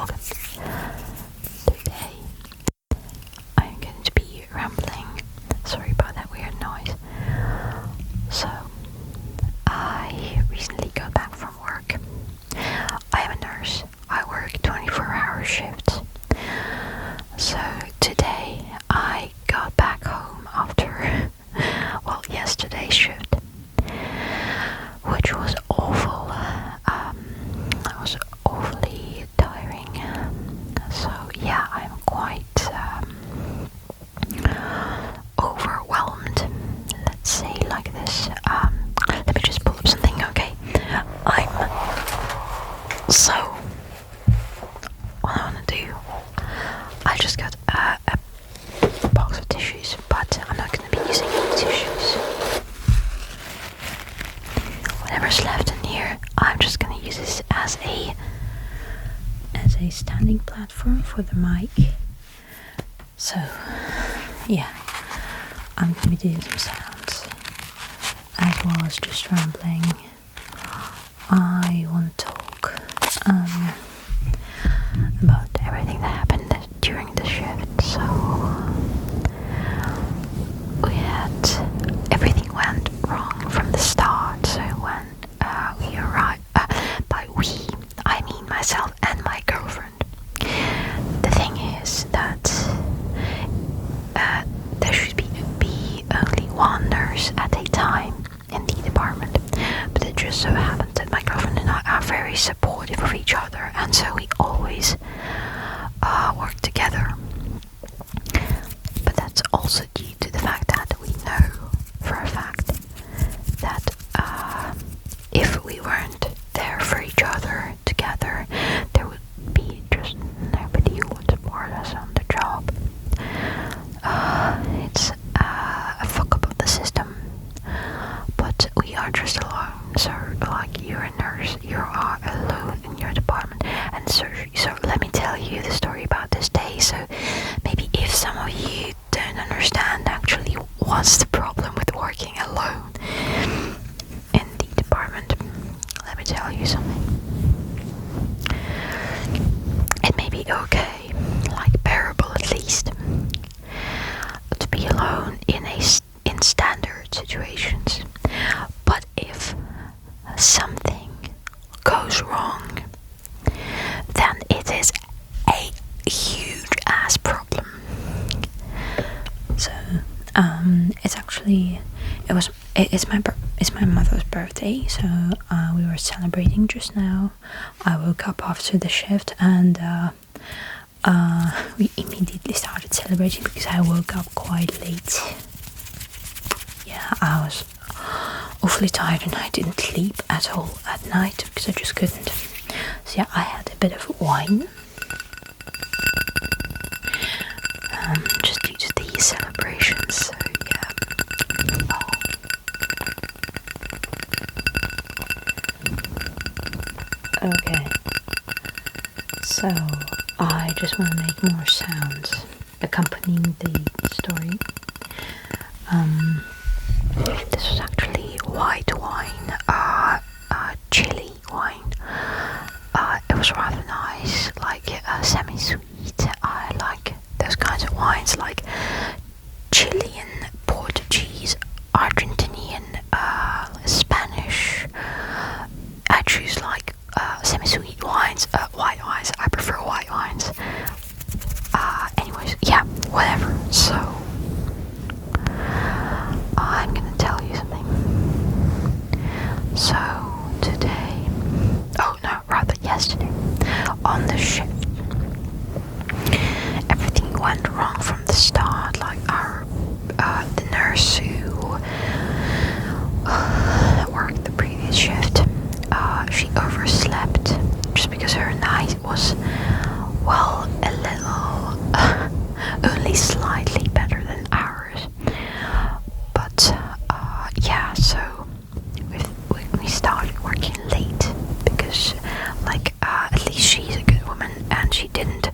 vlog. Today I'm going to be rambling. Sorry about that weird noise. So, I recently got back from work. I am a nurse. I work 24-hour shifts. So today I got back home after, yesterday's shift, which was awful. It was awfully tiring. So yeah, I'm quite overwhelmed. Let's say like this. Let me just pull up something. Okay, so what I want to do. I just got a box of tissues, but I'm not going to be using any tissues. Whatever's left in here, I'm just going to use this as a standing platform for the mic. So, yeah, I'm going to be doing some sounds as well as just rambling. I want to talk about everything that happened during the shift. So everything went wrong from the start. So when we arrived, by we I mean myself and my girlfriend. The thing is that there should be only one nurse at a time in the department, but it just so happens that my girlfriend and I are very supportive of each other, and so we always work together. But that's also due to the fact that we know for a fact that if we weren't there for each other together, there would be just nobody who would support us on the job. It's a fuck up of the system, but we are just alone. So like, you're a nurse, you are alone in your department and surgery. So let me tell you the story about this day. So maybe if some of you don't understand actually what's the problem with working alone in the department, let me tell you something. It may be okay, like bearable at least, to be alone in standard situations. But if something goes wrong, then it is a huge ass problem. So it's my mother's birthday, so we were celebrating just now. I woke up after the shift and we immediately started celebrating because I woke up quite late. Yeah, I was awfully tired and I didn't sleep at all at night because I just couldn't. So yeah, I had a bit of wine, just due to the celebrations. So yeah. Okay. So I just want to make more sounds accompanying the story. This was actually white wine, chili wine. It was rather nice, like semi-sweet. I like those kinds of wines, like Chilean, Portuguese, Argentinian, Spanish. I choose like semi-sweet wines, white wines. I prefer white wines. Anyways, yeah, whatever. So I'm gonna tell you something. So today, yesterday, on the shift, everything went wrong from the start. Like the nurse who worked the previous shift, she overslept just because her night was, a little, only slightly better than ours. But yeah, so we started working late because, at least she's a good woman and she didn't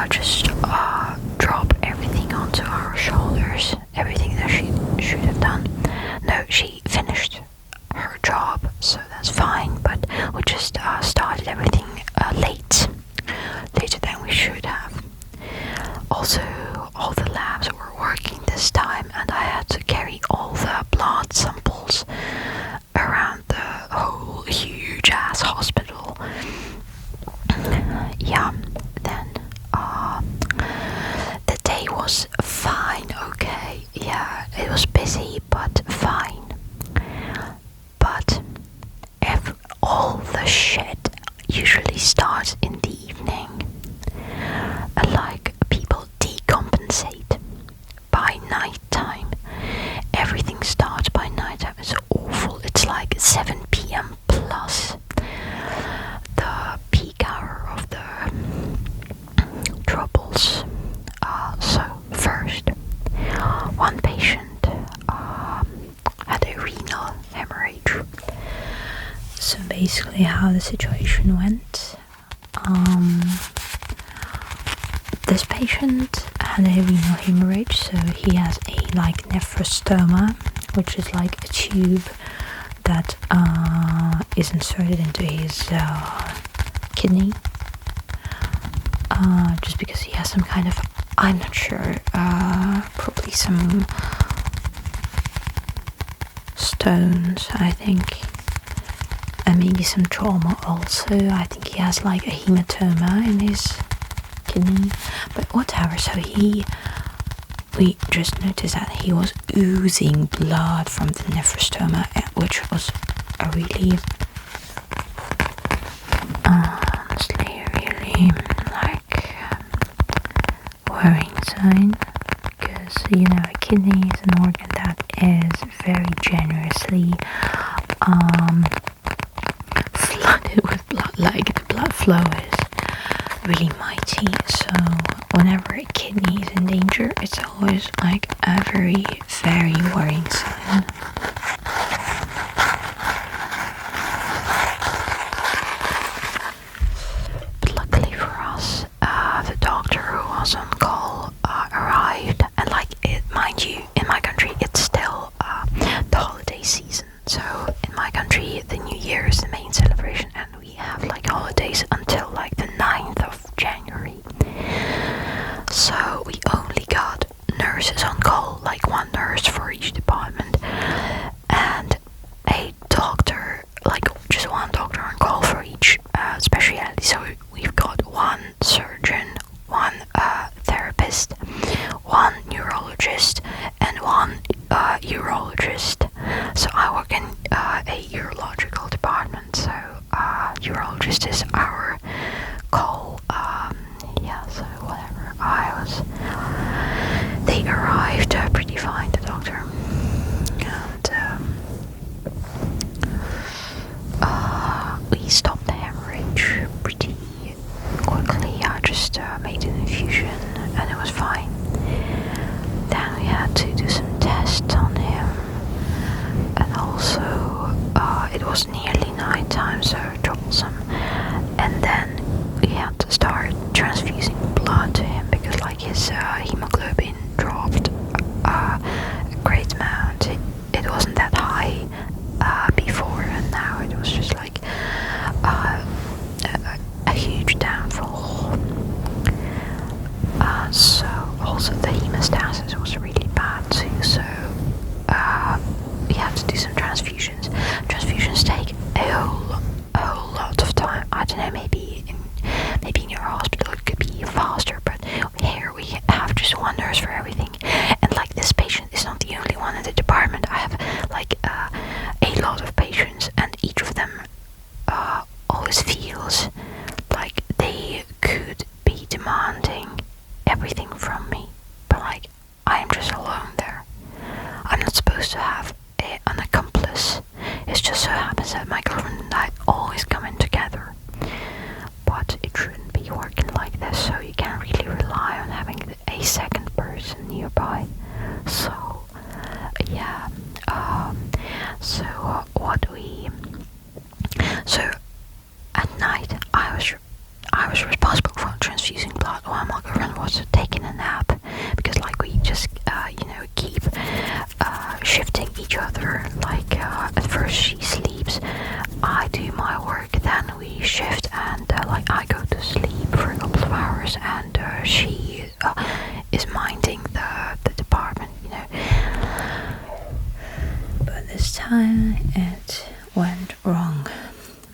just drop everything onto our shoulders, everything that she should have done. No, she finished her job, so that's fine, but we just started everything late. we should have. Also, all the labs were working this time, and I had to carry all the blood samples around the whole huge ass hospital. Yeah, then the day was fine, okay. Yeah, it was busy, but fine. But if all the shit usually starts in the evening, like people decompensate by nighttime. Everything starts by nighttime. It's awful. It's like 7 p.m. plus the peak hour of the troubles. So first, one patient had a renal hemorrhage. So basically how the situation went, this patient had a renal hemorrhage, so he has a nephrostoma, which is like a tube that is inserted into his kidney, just because he has some kind of, I'm not sure, probably some stones, I think, and maybe some trauma also. I think he has like a hematoma in his kidney, but whatever. So we just noticed that he was oozing blood from the nephrostoma, which was a really, honestly, really worrying sign, because a kidney is an organ that is very generously flooded with blood. Like the blood flow is really mighty, so whenever a kidney is in danger, it's always like a very, very worrying sign. But luckily for us, the doctor who was on call arrived, and mind you, in my country it's still the holiday season. So in my country, the New Year is the main celebration, and we have holidays until the 9th of January. So we only got nurses on call, one nurse for each department, and a doctor, just one doctor on call for each specialty. So we've got one surgeon, one therapist, one neurologist, and one urologist. So I work in a urological department, so urologist is our call. So whatever. They arrived pretty fine, the doctor, and we stopped the hemorrhage pretty quickly. I just made an infusion, and it was fine. Then we had to do some tests on him, and also it was nearly night time, so troublesome. And then we had to start transfusing blood to him, because his hemoglobin dropped a great amount. It wasn't that high before, and now it was just a huge downfall. So also the hemostasis was really bad too, so we had to do some transfusions. Transfusions take a whole lot of time. I don't know, maybe in your hospital it could be faster, but here we have just one nurse for everything. And this patient is not the only one in the department. I have a lot of patients, and each of them always feels like they could be demanding everything from me, but I am just alone there. I'm not supposed to have an accomplice. It just so happens that my girlfriend and I always come in together, but it shouldn't be working like this, so you can't really rely on having a second person nearby. So yeah, so at night I was responsible for transfusing blood while my girlfriend was taking a nap, because we just keep shifting each other. At first she sleeps, I do my work, then we shift, and I go to sleep for a couple of hours, nurse, and she is minding the department, But this time it went wrong,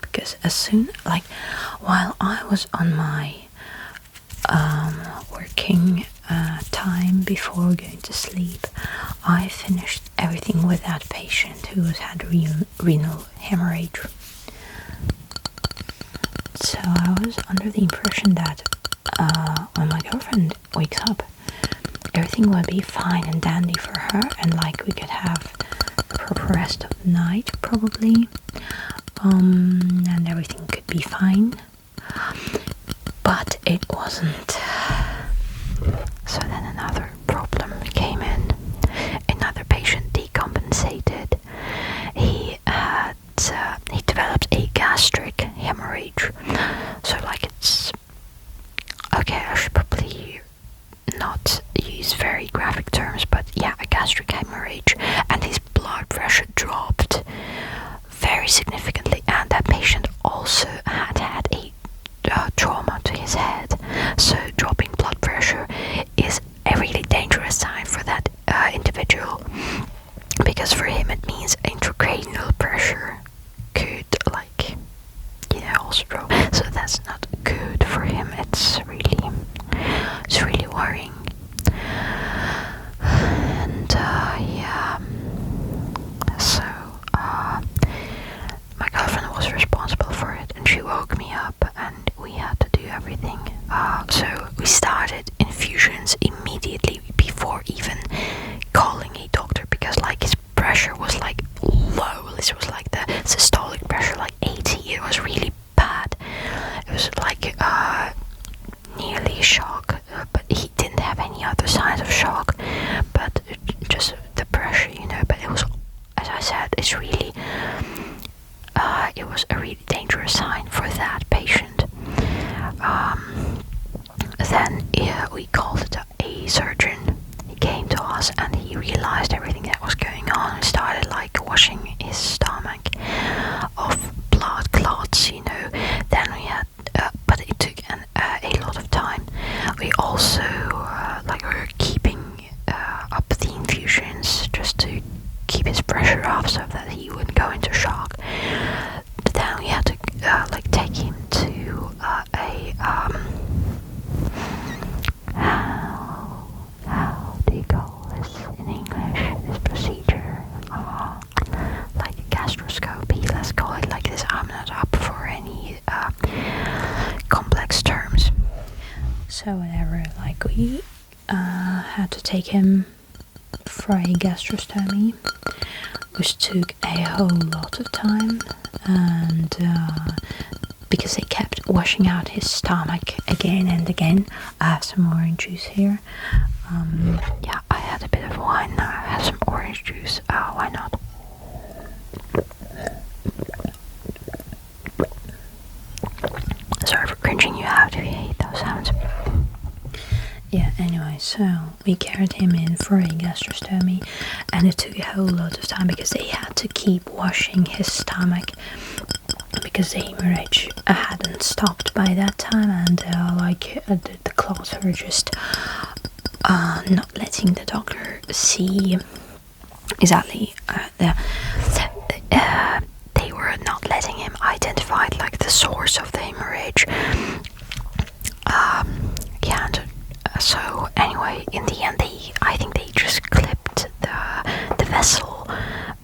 because as soon, while I was on my working time before going to sleep, I finished everything with that patient who had renal hemorrhage. So I was under the impression that when my girlfriend wakes up, everything will be fine and dandy for her, and we could have a proper rest of the night probably, and everything could be fine. But it wasn't. So then another problem came in. Another patient decompensated. He developed a gastric hemorrhage. So it's okay. I should probably not use very graphic terms, but yeah, a gastric hemorrhage, and his blood pressure dropped very significantly, and that patient also had a trauma to his head. So dropping blood pressure is a really dangerous sign for that individual, because for him it means intracranial pressure could also drop. So that's not good for him. It's really worrying. And yeah, so my girlfriend was responsible for it, and she woke me up, and we had to do everything. So we started infusions immediately before even calling a doctor, because his pressure was low. This was the systolic pressure 80. It was really bad. It was nearly shock, but he didn't have any other signs of shock, but just the pressure, but it was, as I said, it was a really dangerous sign for that patient. Then we called a surgeon. He came to us, and he realized everything that was going on, and started washing his stomach of blood clots, Then we had, but it took a lot of time. We also we were keeping up the infusions just to keep his pressure off, so that he wouldn't go into shock. But then we had to take him to how do you call this in English, this procedure? A gastroscopy, let's call it like this. I'm not up for any complex terms. So whatever, we had to take him for a gastrostomy, which took a whole lot of time, and because they kept washing out his stomach again and again. I have some orange juice here. Yeah, I had a bit of wine, now I have some orange juice. Why not? Sorry for cringing you out if you hate those sounds. Yeah, anyway, so we carried him in for a gastrostomy, and it took a whole lot of time because they had to keep washing his stomach, because the hemorrhage hadn't stopped by that time, and the clots were just not letting the doctor see exactly they were not letting him identify the source of the hemorrhage. So anyway, in the end, I think they just clipped the vessel,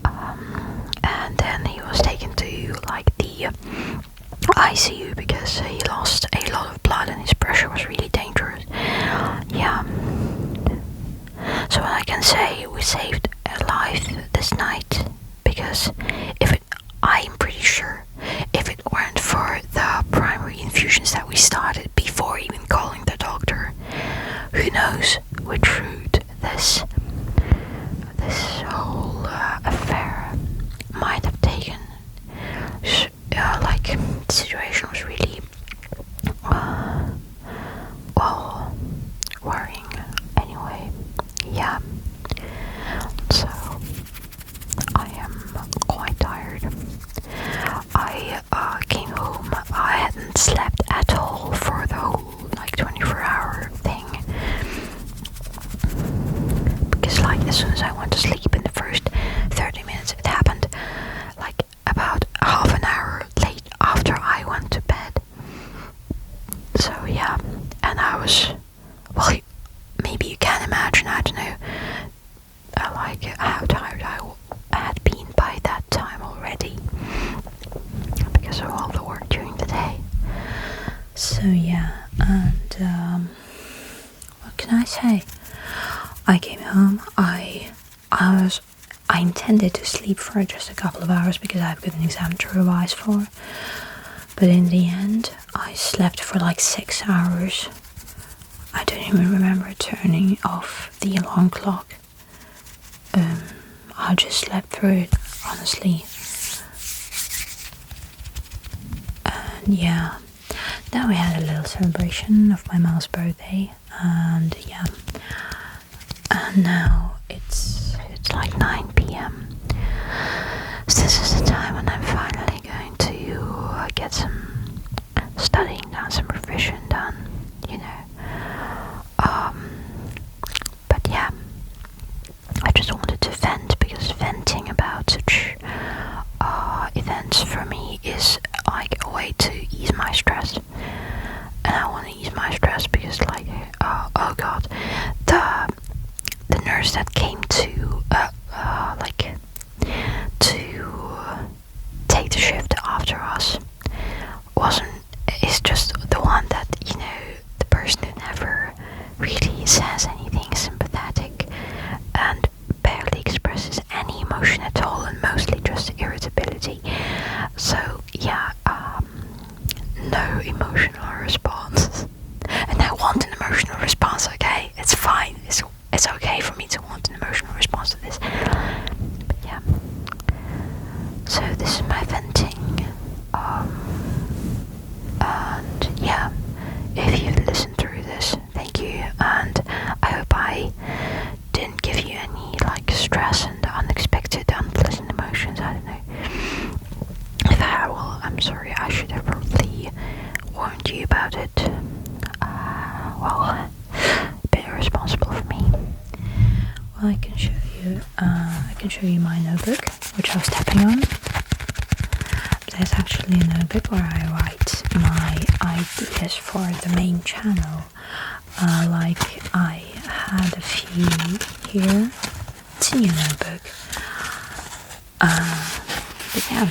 and then he was taken to the ICU because he lost a lot of blood and his pressure was really dangerous. Yeah. So what I can say, we saved a life this night, because I'm pretty sure if it weren't for the primary infusions that we started before even calling the doctor, who knows which route this whole affair might have taken. The situation was really worrying. Anyway, yeah. So I am quite tired. I came home. I hadn't slept at all for the whole 24 hours. So yeah, and what can I say? I came home. I intended to sleep for just a couple of hours because I've got an exam to revise for. But in the end, I slept for like 6 hours. I don't even remember turning off the alarm clock. I just slept through it, honestly. And yeah, then we had a little celebration of my mom's birthday, and yeah, and now it's like 9 p.m. So this is the time when I'm finally going to get some studying done, some revision done, you know. But yeah, I just wanted to vent because venting about such events for me is like a way to ease my stress. And I want to ease my stress because, like, oh god, the nurse that came to take the shift after us is just the one that, you know, the person who never really says anything sympathetic and barely expresses any emotion at all, and mostly just irritability. So yeah, no emotional response. And I want an emotional response, okay? It's fine. It's okay for me to want an emotional response to this. But yeah. So this is my venting. And yeah, if you've listened through this, thank you. And I hope I didn't give you any like stress and unexpected, unpleasant emotions. I don't know. If I have, well, I'm sorry. I should have probably warned you about it. Well, a bit irresponsible for me. Well, I can show you. I can show you my notebook, which I was tapping on. There's actually a notebook where I write my ideas for the main channel. Like I had a few here. It's in your notebook. But yeah.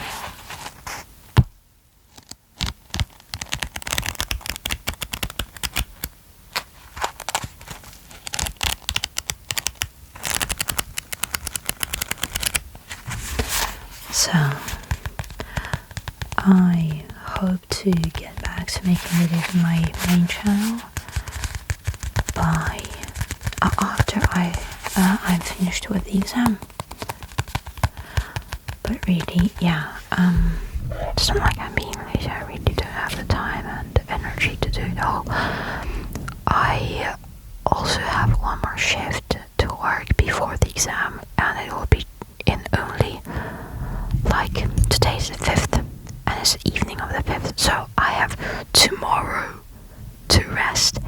So, I hope to get back to making videos on my main channel by after I'm finished with the exam. But really, yeah, it's not like I'm being lazy. I really don't have the time and energy to do it all. I also have one more shift to work before the exam, and it will be in only, like, today's the 5th, and it's the evening of the 5th, so I have tomorrow to rest